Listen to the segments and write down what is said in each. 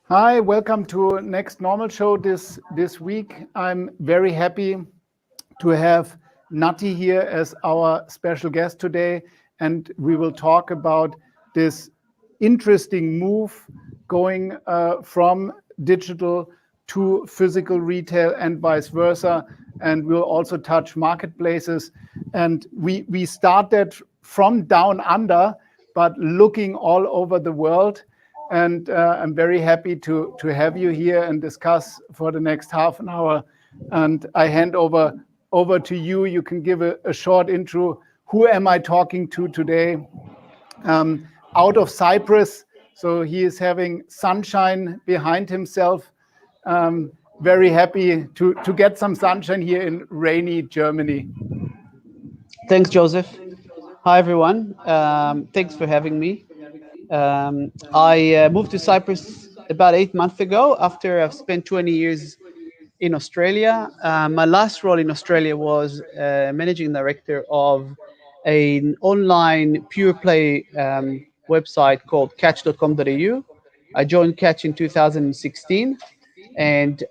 Hi, welcome to Next Normal Show this week. I'm very happy to have Nati here as our special guest today, and we will talk about this interesting move going from digital to physical retail and vice versa. And we'll also touch marketplaces. And we started from down under, but looking all over the world. And I'm very happy to have you here and discuss for the next half an hour. And I hand over to you. You can give a short intro. Who am I talking to today? Out of Cyprus. So he is having sunshine behind himself. Very happy to get some sunshine here in rainy Germany. Thanks, Joseph. Hi, everyone. Thanks for having me. I moved to Cyprus about 8 months ago after I've spent 20 years in Australia. My last role in Australia was managing director of an online pure play website called catch.com.au. I joined Catch in 2016, and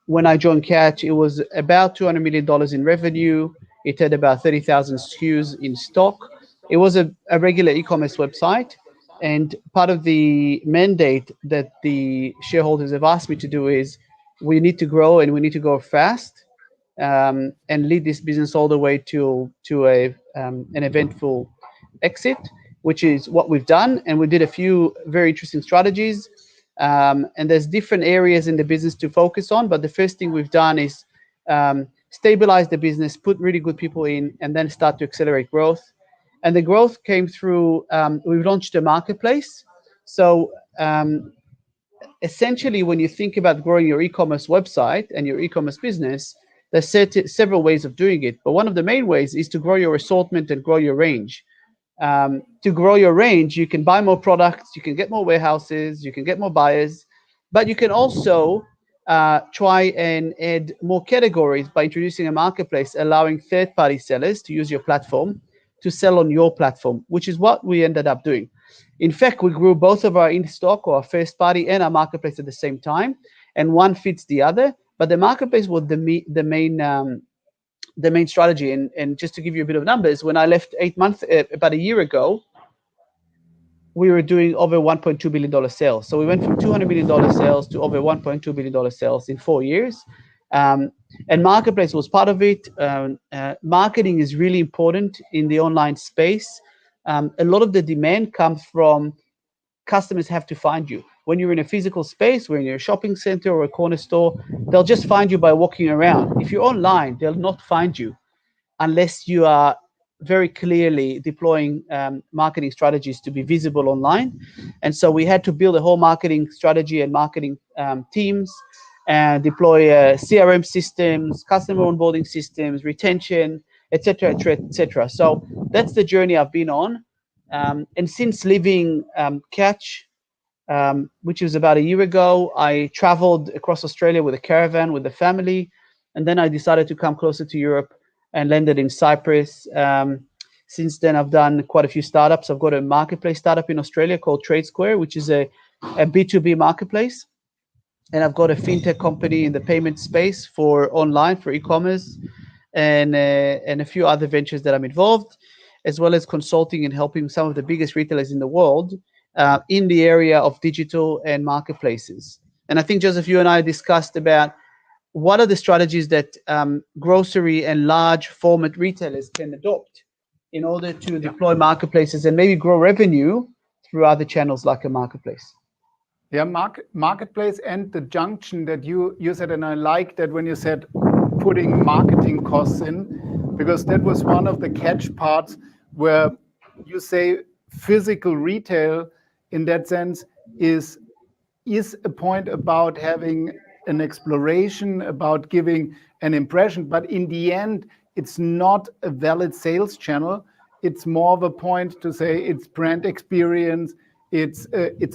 when I joined Catch, it was about $200 million in revenue. It had about 30,000 SKUs in stock. It was a regular e-commerce website. And part of the mandate that the shareholders have asked me to do is we need to grow and we need to go fast and lead this business all the way to an eventful exit, which is what we've done. And we did a few very interesting strategies. And there's different areas in the business to focus on. But the first thing we've done is stabilize the business, put really good people in, and then start to accelerate growth. And the growth came through, we've launched a marketplace. So essentially, when you think about growing your e-commerce website and your e-commerce business, there's several ways of doing it. But one of the main ways is to grow your assortment and grow your range. To grow your range, you can buy more products, you can get more warehouses, you can get more buyers, but you can also try and add more categories by introducing a marketplace, allowing third-party sellers to use your platform to sell on your platform, which is what we ended up doing. In fact, we grew both of our in-stock or our first party and our marketplace at the same time, and one fits the other. But the marketplace was the main strategy. And just to give you a bit of numbers, when I left 8 months, about a year ago, we were doing over $1.2 billion sales. So we went from $200 million sales to over $1.2 billion sales in 4 years. And marketplace was part of it. Marketing is really important in the online space. A lot of the demand comes from customers have to find you. When you're in a physical space, when you're in a shopping center or a corner store, they'll just find you by walking around. If you're online, they'll not find you unless you are very clearly deploying marketing strategies to be visible online. And so we had to build a whole marketing strategy and marketing teams and deploy CRM systems, customer onboarding systems, retention, et cetera, et cetera, et cetera. So that's the journey I've been on. And since leaving Catch, which was about a year ago, I traveled across Australia with a caravan with the family. And then I decided to come closer to Europe and landed in Cyprus. Since then, I've done quite a few startups. I've got a marketplace startup in Australia called TradeSquare, which is a B2B marketplace. And I've got a fintech company in the payment space for online, for e-commerce, and a few other ventures that I'm involved, as well as consulting and helping some of the biggest retailers in the world in the area of digital and marketplaces. And I think, Joseph, you and I discussed about what are the strategies that grocery and large format retailers can adopt in order to deploy marketplaces and maybe grow revenue through other channels like a marketplace. Yeah, marketplace and the junction that you said, and I like that when you said putting marketing costs in, because that was one of the catch parts where you say physical retail in that sense is a point about having an exploration, about giving an impression, but in the end, it's not a valid sales channel. It's more of a point to say it's brand experience. It's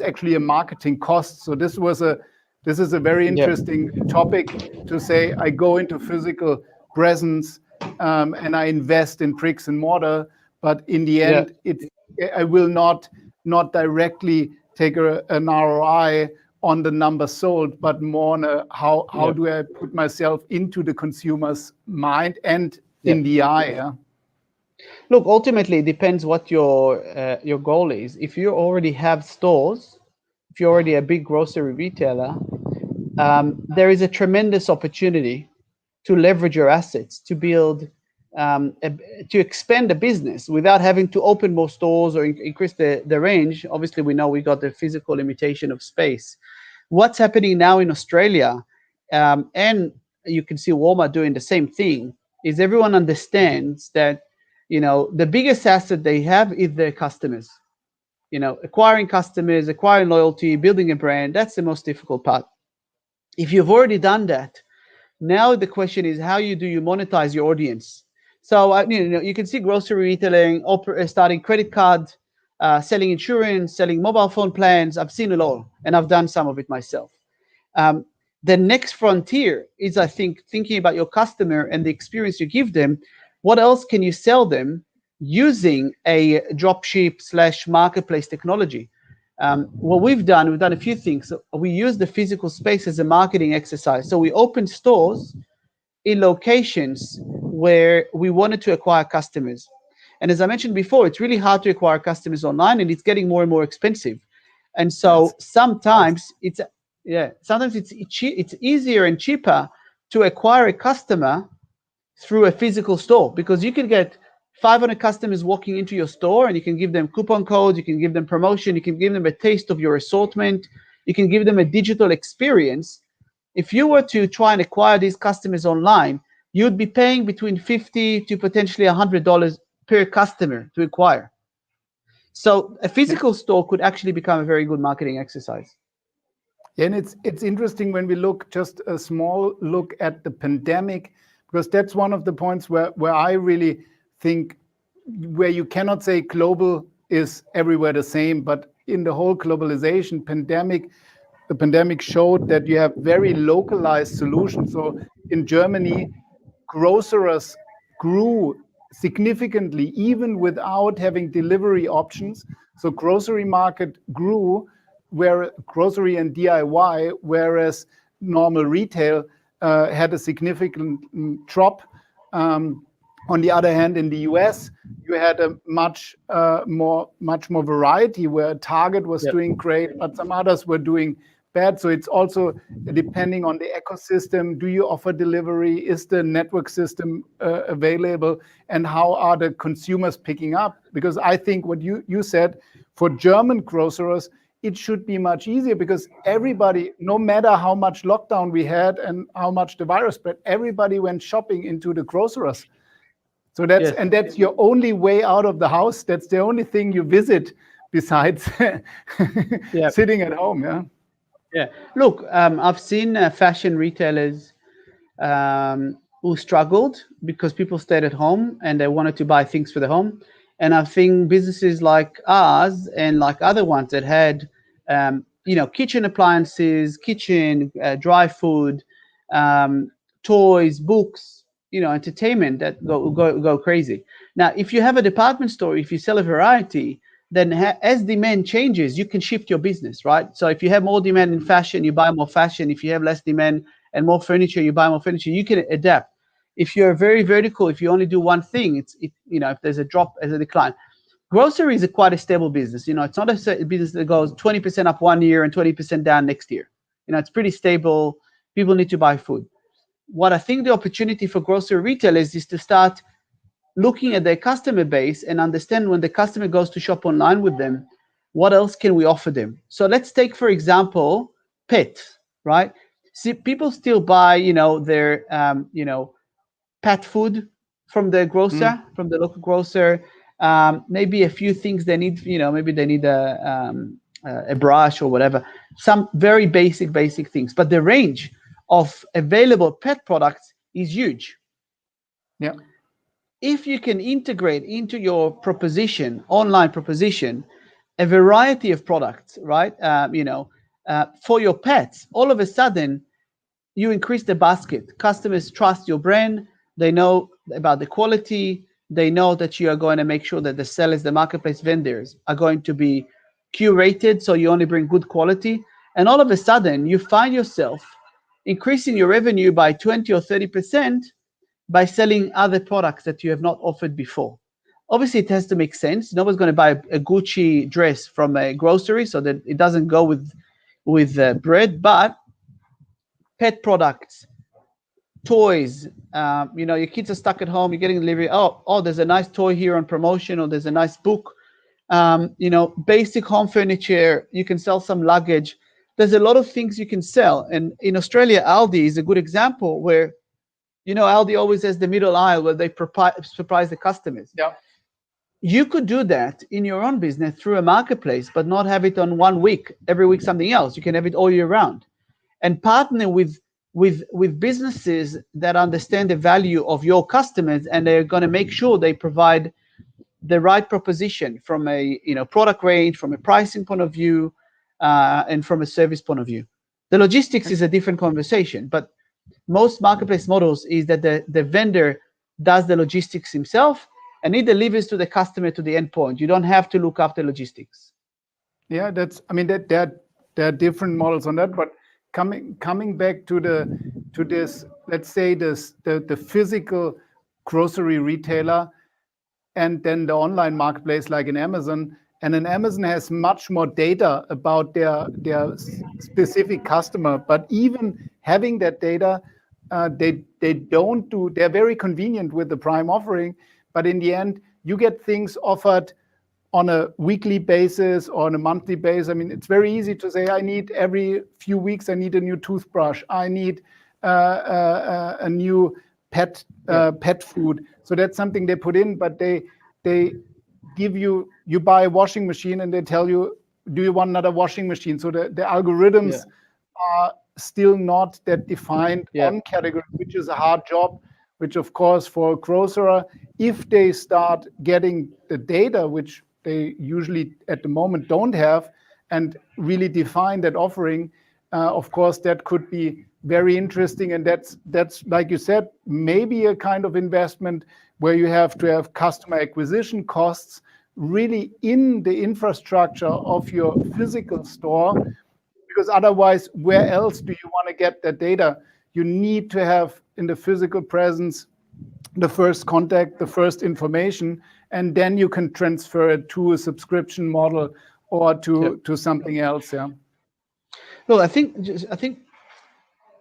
actually a marketing cost. So this is a very interesting topic to say. I go into physical presence and I invest in bricks and mortar, but in the end, I will not directly take an ROI on the number sold, but more on how Yeah. do I put myself into the consumer's mind and Yeah. in the eye. Yeah? Look, ultimately, it depends what your goal is. If you already have stores, if you're already a big grocery retailer, there is a tremendous opportunity to leverage your assets to build, to expand the business without having to open more stores or increase the range. Obviously, we know we got the physical limitation of space. What's happening now in Australia, and you can see Walmart doing the same thing, is everyone understands that, the biggest asset they have is their customers. Acquiring customers, acquiring loyalty, building a brand, that's the most difficult part. If you've already done that, now the question is how do you monetize your audience? So you can see grocery retailing, starting credit card, selling insurance, selling mobile phone plans. I've seen it all, and I've done some of it myself. Um, the next frontier is, I think, thinking about your customer and the experience you give them. What else can you sell them using a dropship / marketplace technology? What we've done a few things. We use the physical space as a marketing exercise. So we opened stores in locations where we wanted to acquire customers. And as I mentioned before, it's really hard to acquire customers online, and it's getting more and more expensive. And so sometimes it's easier and cheaper to acquire a customer through a physical store, because you can get 500 customers walking into your store, and you can give them coupon codes, you can give them promotion, you can give them a taste of your assortment, you can give them a digital experience. If you were to try and acquire these customers online, you'd be paying between $50 to potentially $100 per customer to acquire. So a physical store could actually become a very good marketing exercise. And it's interesting when we look just a small look at the pandemic, because that's one of the points where I really think where you cannot say global is everywhere the same, but in the whole globalization the pandemic showed that you have very localized solutions. So in Germany, grocers grew significantly even without having delivery options. So grocery market grew, where grocery and DIY, whereas normal retail had a significant drop. On the other hand, in the US, you had a much more variety, where Target was doing great, but some others were doing bad. So it's also depending on the ecosystem. Do you offer delivery? Is the network system available? And how are the consumers picking up? Because I think what you said, for German grocers, it should be much easier, because everybody, no matter how much lockdown we had and how much the virus spread, everybody went shopping into the grocers. So that's your only way out of the house. That's the only thing you visit besides sitting at home. Yeah. Yeah. Look, I've seen fashion retailers who struggled because people stayed at home and they wanted to buy things for the home. And I think businesses like ours and like other ones that had, kitchen appliances, dry food, toys, books, entertainment, that go crazy. Now, if you have a department store, if you sell a variety, then as demand changes, you can shift your business, right? So if you have more demand in fashion, you buy more fashion. If you have less demand and more furniture, you buy more furniture. You can adapt. If you're very vertical, if you only do one thing, if there's a drop, as a decline. Groceries are quite a stable business. It's not a business that goes 20% up one year and 20% down next year. It's pretty stable. People need to buy food. What I think the opportunity for grocery retailers is to start looking at their customer base and understand, when the customer goes to shop online with them, what else can we offer them? So let's take, for example, pets, right? See, people still buy, their, pet food from the grocer, from the local grocer. Maybe a few things they need, maybe they need a brush or whatever. Some very basic things, but the range of available pet products is huge. Yeah. If you can integrate into your online proposition, a variety of products, right? For your pets, all of a sudden, you increase the basket. Customers trust your brand. They know about the quality. They know that you are going to make sure that the sellers, the marketplace vendors, are going to be curated, so you only bring good quality, and all of a sudden you find yourself increasing your revenue by 20 or 30% by selling other products that you have not offered before. Obviously, it has to make sense. Nobody's going to buy a Gucci dress from a grocery, so that it doesn't go with bread. But pet products, toys, your kids are stuck at home. You're getting delivery. Oh, there's a nice toy here on promotion, or there's a nice book. Basic home furniture. You can sell some luggage. There's a lot of things you can sell. And in Australia, Aldi is a good example where, Aldi always has the middle aisle where they surprise the customers. Yeah. You could do that in your own business through a marketplace, but not have it on 1 week, every week something else. You can have it all year round, and partner with businesses that understand the value of your customers, and they're going to make sure they provide the right proposition from a product range, from a pricing point of view, and from a service point of view. The logistics is a different conversation, but most marketplace models is that the vendor does the logistics himself, and he delivers to the customer to the end point. You don't have to look after logistics. Yeah, there are different models on that, but coming back to this, let's say the physical grocery retailer, and then the online marketplace like in Amazon. And then Amazon has much more data about their specific customer. But even having that data, they're very convenient with the Prime offering. But in the end, you get things offered on a weekly basis or on a monthly basis. I mean, it's very easy to say, I need every few weeks, I need a new toothbrush. I need a new pet food. So that's something they put in, but they give you buy a washing machine and they tell you, do you want another washing machine? So the algorithms are still not that defined on category, which is a hard job, which of course for a grocer, if they start getting the data, which they usually at the moment don't have, and really define that offering, of course that could be very interesting. And that's like you said, maybe a kind of investment where you have to have customer acquisition costs really in the infrastructure of your physical store, because otherwise, where else do you want to get that data? You need to have in the physical presence the first contact, the first information, and then you can transfer it to a subscription model or to something else. Yeah. No, I think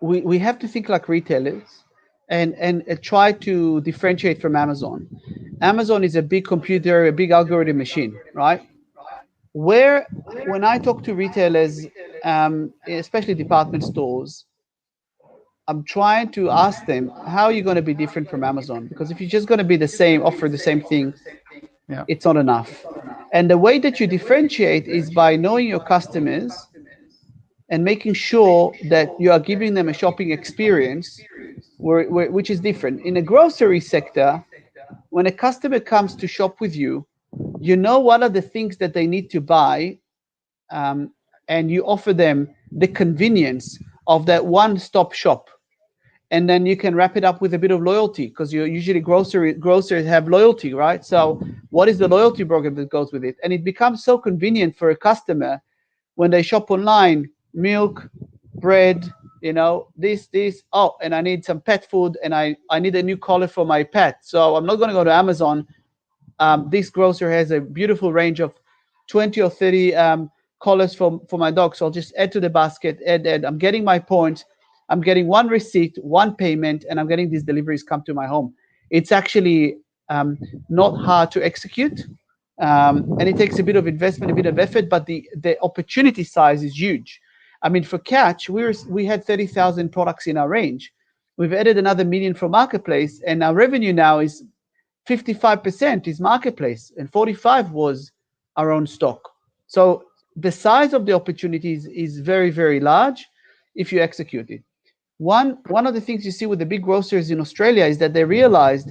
we have to think like retailers and try to differentiate from Amazon. Amazon is a big computer, a big algorithm machine, right? When I talk to retailers, especially department stores, I'm trying to ask them, how are you going to be different from Amazon? Because if you're just going to be the same, offer the same thing, it's not enough. And the way that you differentiate is by knowing your customers and making sure that you are giving them a shopping experience which is different. In the grocery sector, when a customer comes to shop with you, you know what are the things that they need to buy, and you offer them the convenience of that one-stop shop. And then you can wrap it up with a bit of loyalty, because you usually grocers have loyalty, right? So what is the loyalty program that goes with it? And it becomes so convenient for a customer when they shop online, milk, bread, this, and I need some pet food, and I need a new collar for my pet. So I'm not going to go to Amazon. This grocer has a beautiful range of 20 or 30 collars for my dog. So I'll just add to the basket, add. I'm getting my points. I'm getting one receipt, one payment, and I'm getting these deliveries come to my home. It's actually not hard to execute, and it takes a bit of investment, a bit of effort, but the opportunity size is huge. I mean, for Catch, we had 30,000 products in our range. We've added another 1 million for Marketplace, and our revenue now is 55% is Marketplace, and 45 was our own stock. So the size of the opportunities is very, very large if you execute it. One of the things you see with the big grocers in Australia is that they realized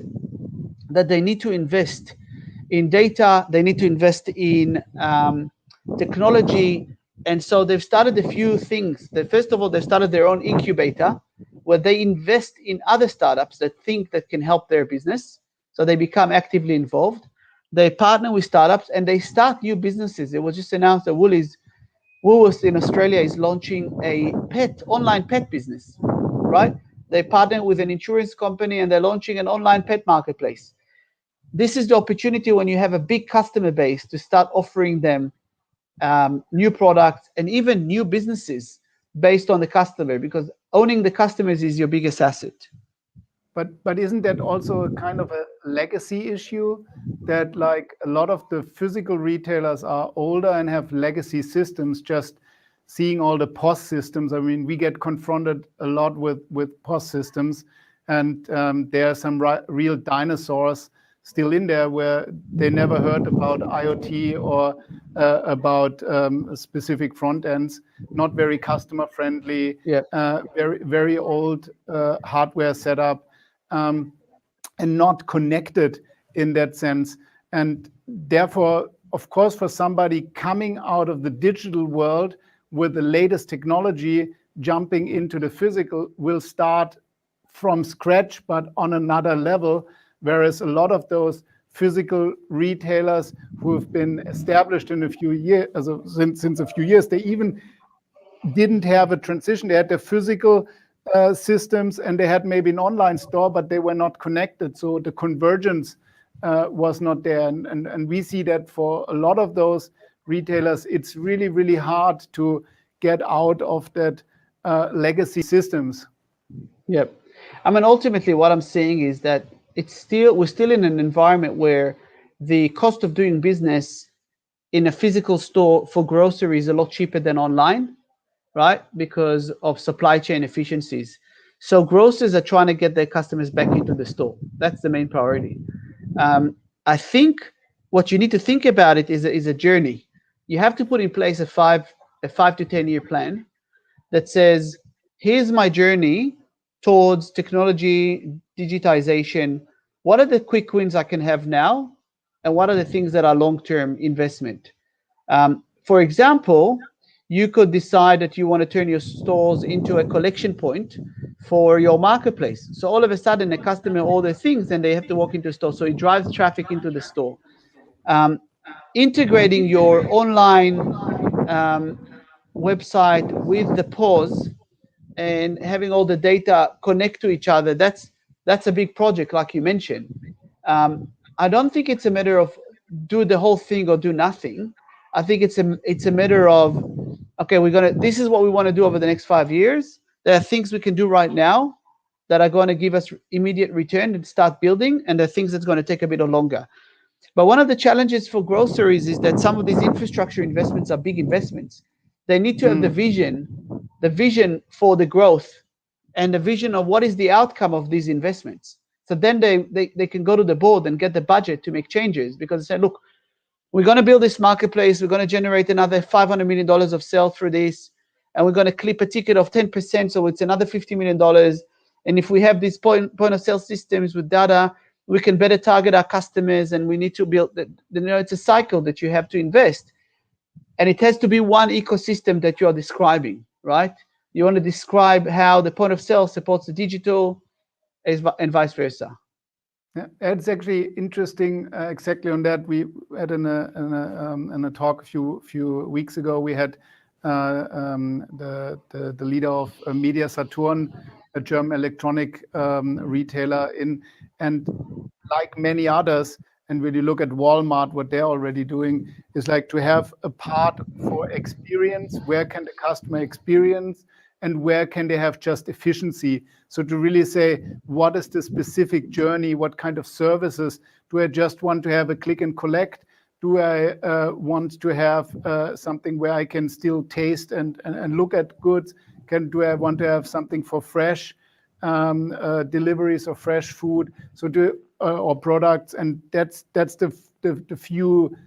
that they need to invest in data, they need to invest in technology, and so they've started a few things. First of all, they've started their own incubator where they invest in other startups that think that can help their business, so they become actively involved. They partner with startups and they start new businesses. It was just announced that Woolworths in Australia is launching a online pet business, right? They partner with an insurance company and they're launching an online pet marketplace. This is the opportunity when you have a big customer base to start offering them new products and even new businesses based on the customer, because owning the customers is your biggest asset. But isn't that also a kind of a legacy issue, that like a lot of the physical retailers are older and have legacy systems, just seeing all the POS systems? I mean, we get confronted a lot with POS systems, and there are some real dinosaurs still in there where they never heard about IoT or about specific front ends, not very customer friendly, Yeah. very old hardware setup, and not connected in that sense. And therefore, of course, for somebody coming out of the digital world with the latest technology, jumping into the physical will start from scratch, but on another level. Whereas a lot of those physical retailers who have been established in a few years, since a few years, they even didn't have a transition. They had their physical systems and they had maybe an online store, but they were not connected. So the convergence was not there. And we see that for a lot of those retailers, it's really, really hard to get out of that legacy systems. Yep. I mean, ultimately, what I'm saying is that we're still in an environment where the cost of doing business in a physical store for groceries is a lot cheaper than online, right? Because of supply chain efficiencies. So grocers are trying to get their customers back into the store. That's the main priority. I think what you need to think about it is a journey. You have to put in place a 5 to 10 year plan that says, here's my journey towards technology, digitization. What are the quick wins I can have now? And what are the things that are long-term investment? For example, you could decide that you want to turn your stores into a collection point for your marketplace. So all of a sudden, a customer orders things and they have to walk into a store. So it drives traffic into the store. Integrating your online website with the POS and having all the data connect to each other, that's a big project, like you mentioned. I don't think it's a matter of do the whole thing or do nothing. I think it's a matter of, okay, this is what we want to do over the next 5 years. There are things we can do right now that are going to give us immediate return and start building, and there are things that's going to take a bit longer. But one of the challenges for groceries is that some of these infrastructure investments are big investments. They need to have the vision for the growth and the vision of what is the outcome of these investments. So then they can go to the board and get the budget to make changes, because they say, look, we're going to build this marketplace. We're going to generate another $500 million of sales through this. And we're going to clip a ticket of 10%. So it's another $50 million. And if we have these point of sale systems with data, we can better target our customers. And we need to build it's a cycle that you have to invest. And it has to be one ecosystem that you're describing, right? You want to describe how the point of sale supports the digital and vice versa. Yeah, it's actually interesting. Exactly on that, we had in a talk a few weeks ago. We had the leader of Media Saturn, a German electronic retailer, and like many others. And when you look at Walmart, what they're already doing is like to have a part for experience. Where can the customer experience? And where can they have just efficiency? So to really say, what is the specific journey? What kind of services? Do I just want to have a click and collect? Do I want to have something where I can still taste and look at goods? Do I want to have something for fresh deliveries of fresh food? Or products? And that's the few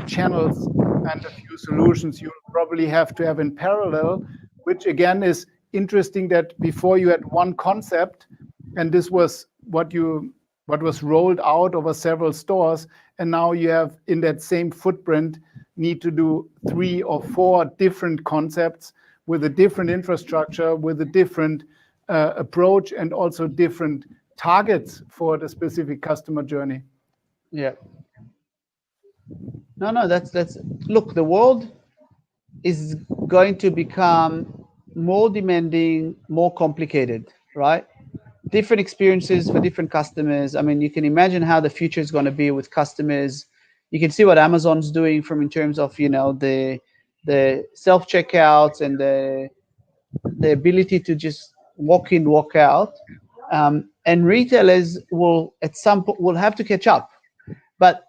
channels and a few solutions you probably have to have in parallel, which again is interesting, that before you had one concept, and this was what was rolled out over several stores, and now you have in that same footprint need to do 3 or 4 different concepts with a different infrastructure, with a different approach, and also different targets for the specific customer journey. Yeah. No, that's look, the world is going to become more demanding, more complicated, right? Different experiences for different customers. I mean, you can imagine how the future is going to be with customers. You can see what Amazon's doing from in terms of the self checkouts and the ability to just walk in, walk out. And retailers will at some point will have to catch up. But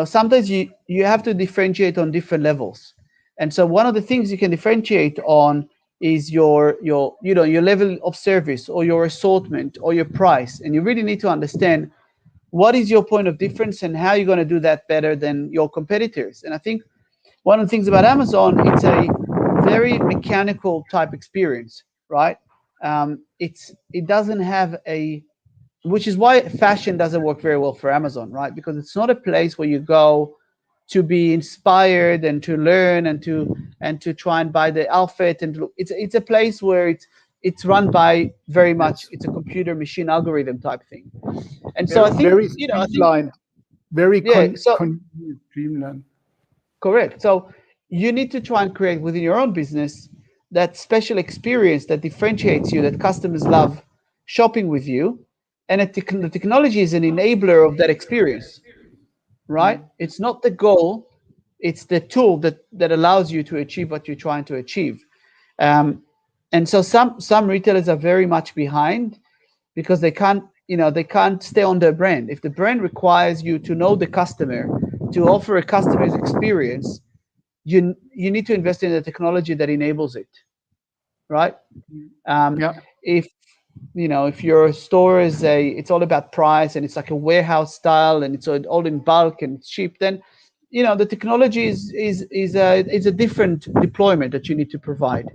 sometimes you have to differentiate on different levels. And so one of the things you can differentiate on is your level of service or your assortment or your price. And you really need to understand what is your point of difference and how you're going to do that better than your competitors. And I think one of the things about Amazon, it's a very mechanical type experience, right? It doesn't have a, which is why fashion doesn't work very well for Amazon, right? Because it's not a place where you go to be inspired and to learn and to try and buy the outfit and look. It's a place where it's run by very much, Yes. it's a computer machine algorithm type thing. And so I Very, think very I think streamlined, very yeah. So streamlined. correct. So you need to try and create within your own business that special experience that differentiates you, that customers love shopping with you, and the technology is an enabler of that experience, right? Mm. It's not the goal; it's the tool that allows you to achieve what you're trying to achieve. Um, and so some retailers are very much behind because they can't stay on their brand. If the brand requires you to know the customer, to offer a customer's experience, you need to invest in the technology that enables it, right? um, Yeah, if if your store is it's all about price and it's like a warehouse style and it's all in bulk and it's cheap, then the technology is a different deployment that you need to provide.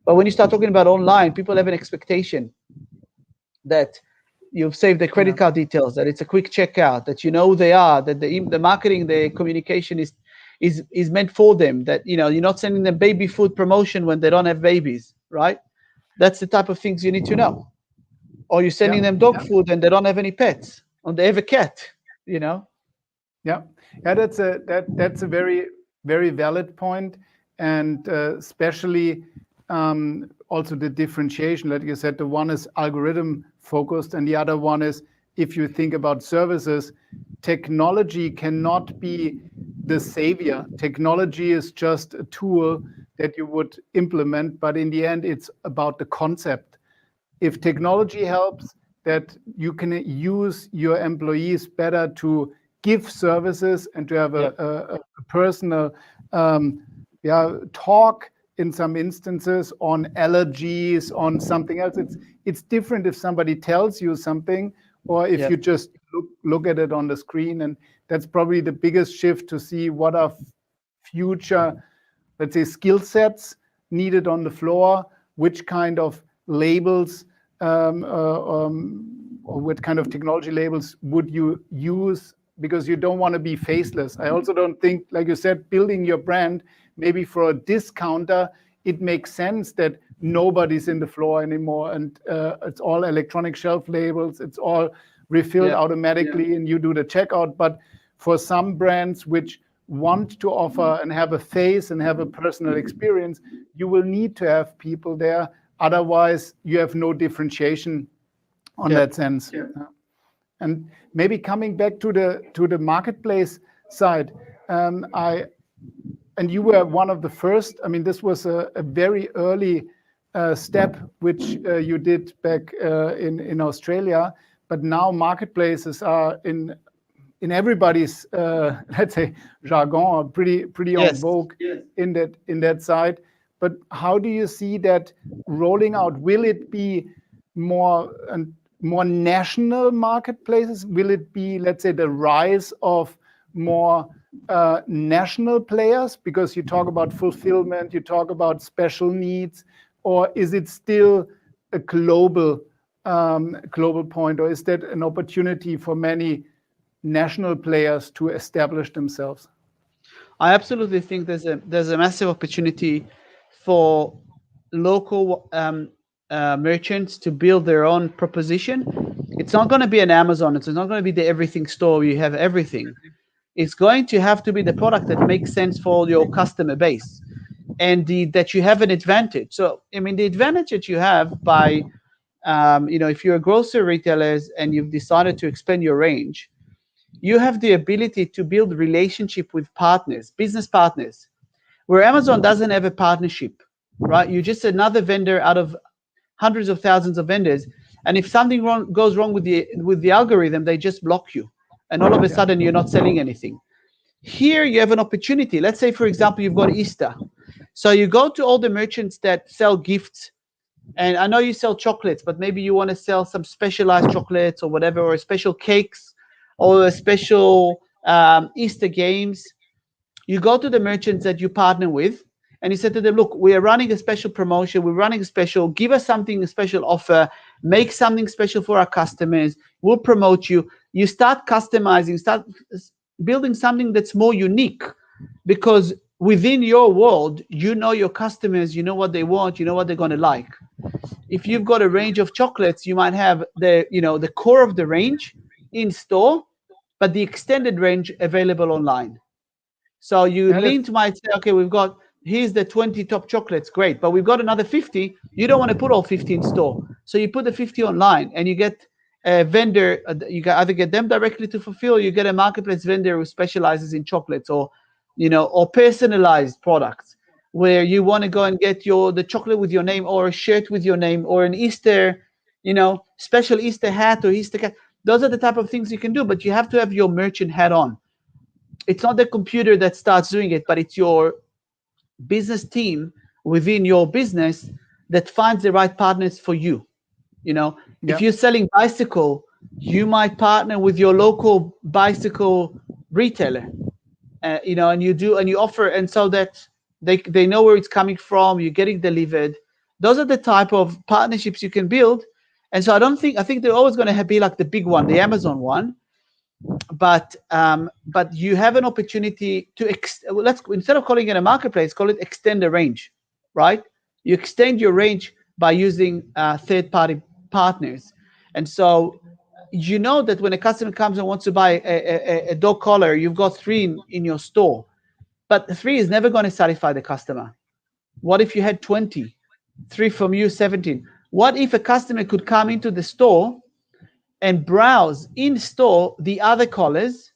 But when you start talking about online, people have an expectation that you've saved the yeah, credit card details, that it's a quick checkout, that you know who they are, that the marketing, the communication is meant for them, that you're not sending them baby food promotion when they don't have babies, right? That's the type of things you need to know. Or you're yeah, sending them dog food and they don't have any pets, or they have a cat, you know? yeah, yeah. That's a very very valid point, and especially also the differentiation. Like you said, the one is algorithm focused, and the other one is, if you think about services, technology cannot be the savior. Technology is just a tool that you would implement, but in the end, it's about the concept. If technology helps, that you can use your employees better to give services and to have a, Yep. a personal yeah, talk in some instances on allergies, on something else. It's different if somebody tells you something or if you Yep. just look at it on the screen. And that's probably the biggest shift, to see what are future, let's say, skill sets needed on the floor, which kind of labels or what kind of technology labels would you use, because you don't want to be faceless. I also don't think, like you said, building your brand, maybe for a discounter, it makes sense that nobody's in the floor anymore and it's all electronic shelf labels, it's all refilled Yep. automatically and you do the checkout. But for some brands which want to offer and have a face and have a personal experience, you will need to have people there. Otherwise, you have no differentiation on Yep. that sense. Yeah. And maybe coming back to the marketplace side, I and you were one of the first. I mean, this was a very early step which you did back in Australia. But now marketplaces are in everybody's let's say jargon, are pretty on Yes. vogue in that side. But how do you see that rolling out? Will it be more and more national marketplaces? Will it be, let's say, the rise of more national players, because you talk about fulfillment, you talk about special needs, or is it still a global point, or is that an opportunity for many national players to establish themselves? I absolutely think there's a massive opportunity for local merchants to build their own proposition. It's not going to be an Amazon. It's not going to be the everything store where you have everything. It's going to have to be the product that makes sense for your customer base, and that you have an advantage. So, I mean, the advantage that you have by, if you're a grocery retailer and you've decided to expand your range, you have the ability to build relationship with partners, business partners, where Amazon doesn't have a partnership, right? You're just another vendor out of hundreds of thousands of vendors, and if something goes wrong with the algorithm, they just block you, and all of a sudden you're not selling anything. Here you have an opportunity. Let's say, for example, you've got Easter, so you go to all the merchants that sell gifts, and I know you sell chocolates, but maybe you want to sell some specialized chocolates or whatever, or special cakes, or a special Easter games. You go to the merchants that you partner with, and you said to them, look, we are running a special promotion, we're running a special, give us something, a special offer, make something special for our customers, we'll promote you. You start customizing, start building something that's more unique, because within your world, you know your customers, you know what they want, you know what they're going to like. If you've got a range of chocolates, you might have the core of the range in store, but the extended range available online. So you might say, okay, here's the 20 top chocolates, great, but we've got another 50. You don't want to put all 50 in store, so you put the 50 online, and you get a vendor. You can either get them directly to fulfill, or you get a marketplace vendor who specializes in chocolates, or personalized products, where you want to go and get the chocolate with your name, or a shirt with your name, or an Easter, special Easter hat or Easter cap. Those are the type of things you can do, but you have to have your merchant hat on. It's not the computer that starts doing it, but it's your business team within your business that finds the right partners for you. If you're selling bicycle, you might partner with your local bicycle retailer, and you offer, and so that they know where it's coming from, you're getting delivered. Those are the type of partnerships you can build. And so I think they're always going to be like the big one, the Amazon one. But you have an opportunity to instead of calling it a marketplace, call it extend the range, right? You extend your range by using third-party partners. And so that when a customer comes and wants to buy a dog collar, you've got 3 in your store, but 3 is never going to satisfy the customer. What if you had 20? 3 from you, 17. What if a customer could come into the store and browse in store the other collars,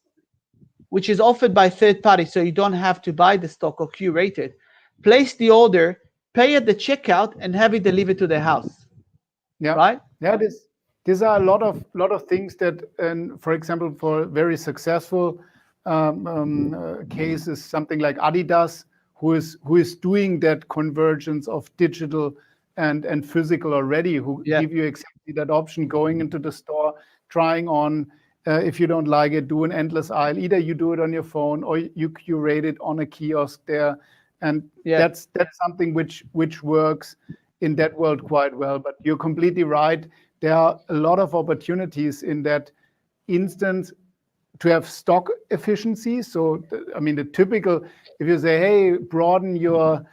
which is offered by third party, so you don't have to buy the stock or curate it, place the order, pay at the checkout, and have it delivered to their house? Right? These are a lot of things that, and for example, for very successful cases, something like Adidas, who is doing that convergence of digital and physical already, who give you exactly that option, going into the store, trying on. If you don't like it, do an endless aisle. Either you do it on your phone or you curate it on a kiosk there, and that's something which works in that world quite well. But you're completely right. There are a lot of opportunities in that instance to have stock efficiency. So, the typical, if you say, hey, broaden your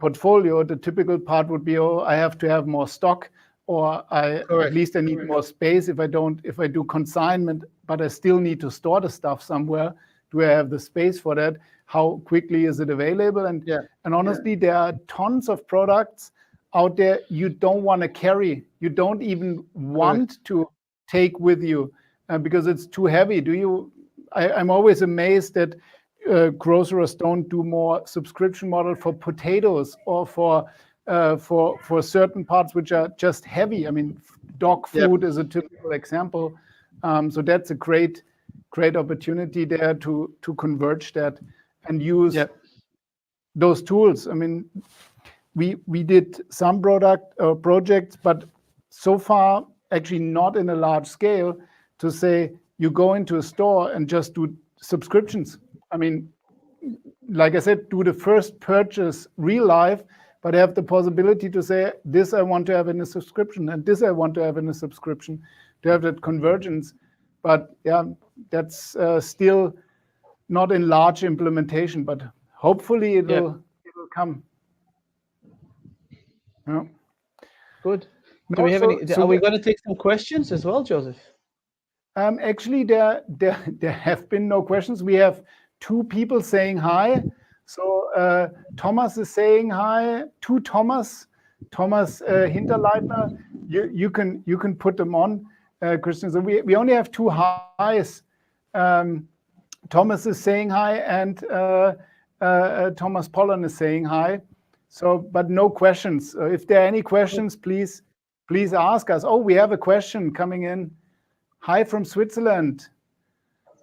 portfolio, the typical part would be, oh, I have to have more stock, or at least I need more space. If I do consignment, but I still need to store the stuff somewhere, do I have the space for that? How quickly is it available? And honestly, there are tons of products out there you don't want to carry. You don't even want to take with you because it's too heavy. I'm always amazed that grocers don't do more subscription model for potatoes or for certain parts which are just heavy. Dog food is a typical example. So that's a great opportunity there to converge that and use those tools. We did some projects, but so far actually not in a large scale to say you go into a store and just do subscriptions. Like I said, do the first purchase real life, but have the possibility to say, this I want to have in a subscription, and this I want to have in a subscription, to have that convergence. But that's still not in large implementation, but hopefully it will come. Yeah. Good. Do we have any? Are we going to take some questions as well, Joseph? Actually, there have been no questions. We have two people saying hi. So Thomas is saying hi. To Thomas Hinterleitner. You can put them on, Christian. So we only have two highs. Thomas is saying hi, and Thomas Pollan is saying hi. So, but no questions. If there are any questions, please ask us. Oh, we have a question coming in. Hi from Switzerland.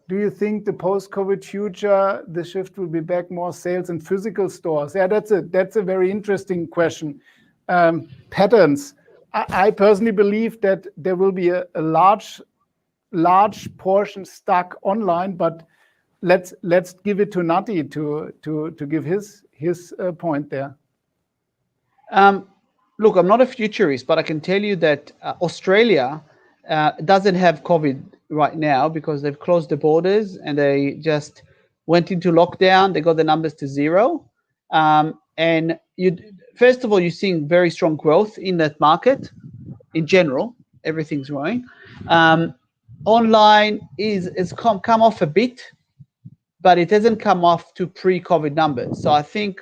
Do you think the post-COVID future, the shift will be back more sales in physical stores? Yeah, that's a very interesting question. Patterns. I personally believe that there will be a large portion stuck online, but let's give it to Nati to give his point there. Look, I'm not a futurist, but I can tell you that Australia doesn't have COVID right now because they've closed the borders and they just went into lockdown. They got the numbers to zero. And first of all, you're seeing very strong growth in that market. In general, everything's growing. Online is come off a bit, but it hasn't come off to pre-COVID numbers. So I think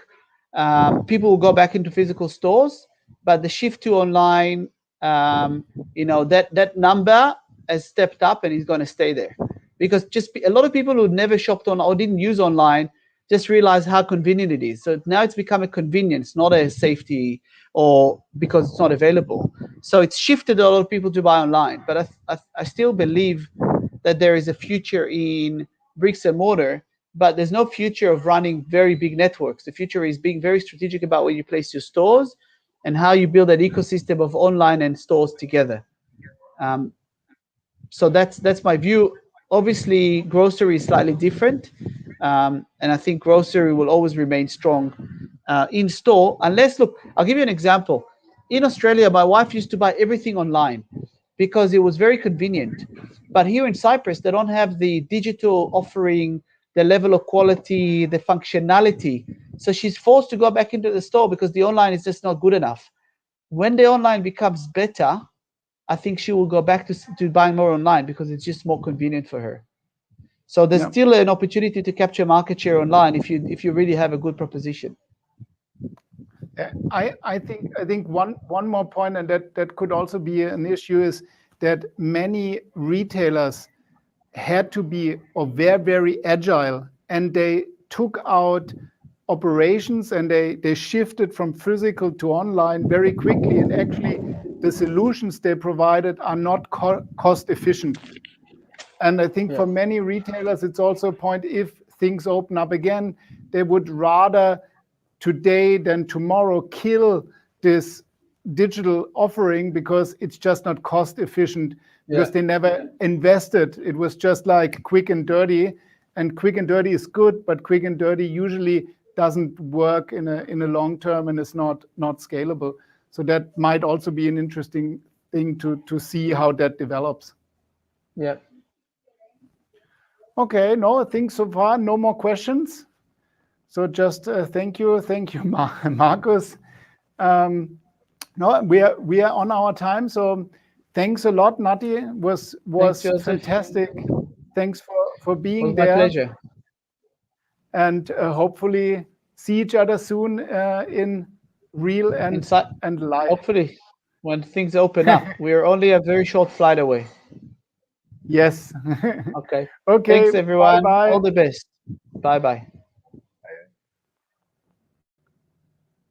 people will go back into physical stores, but the shift to online, that number has stepped up and is going to stay there, because just a lot of people who never shopped on or didn't use online just realize how convenient it is. So now it's become a convenience, not a safety, or because it's not available. So it's shifted a lot of people to buy online. But I still believe that there is a future in bricks and mortar, but there's no future of running very big networks. The future is being very strategic about where you place your stores and how you build an ecosystem of online and stores together. So that's my view. Obviously, grocery is slightly different, and I think grocery will always remain strong in store. Unless, look, I'll give you an example. In Australia, my wife used to buy everything online because it was very convenient. But here in Cyprus, they don't have the digital offering, the level of quality, the functionality. So she's forced to go back into the store because the online is just not good enough. When the online becomes better, I think she will go back to buying more online because it's just more convenient for her. So there's still an opportunity to capture market share online if you really have a good proposition. I think one more point, and that could also be an issue, is that many retailers had to be very agile, and they took out operations and they shifted from physical to online very quickly, and actually the solutions they provided are not cost efficient. And I think for many retailers, it's also a point, if things open up again, they would rather today than tomorrow kill this digital offering because it's just not cost efficient, because they never invested. It was just like quick and dirty, and quick and dirty is good, but quick and dirty usually doesn't work in a long term and is not scalable. So that might also be an interesting thing to see how that develops. Yeah. Okay, no, I think so far no more questions. So just thank you, Marcus. No, we are on our time. So thanks a lot, Nati. Was fantastic. Thanks for being there. My pleasure. And hopefully see each other soon in real and live. Hopefully, when things open up. We are only a very short flight away. Yes. Okay. Okay. Thanks, everyone. Bye-bye. All the best. Bye-bye.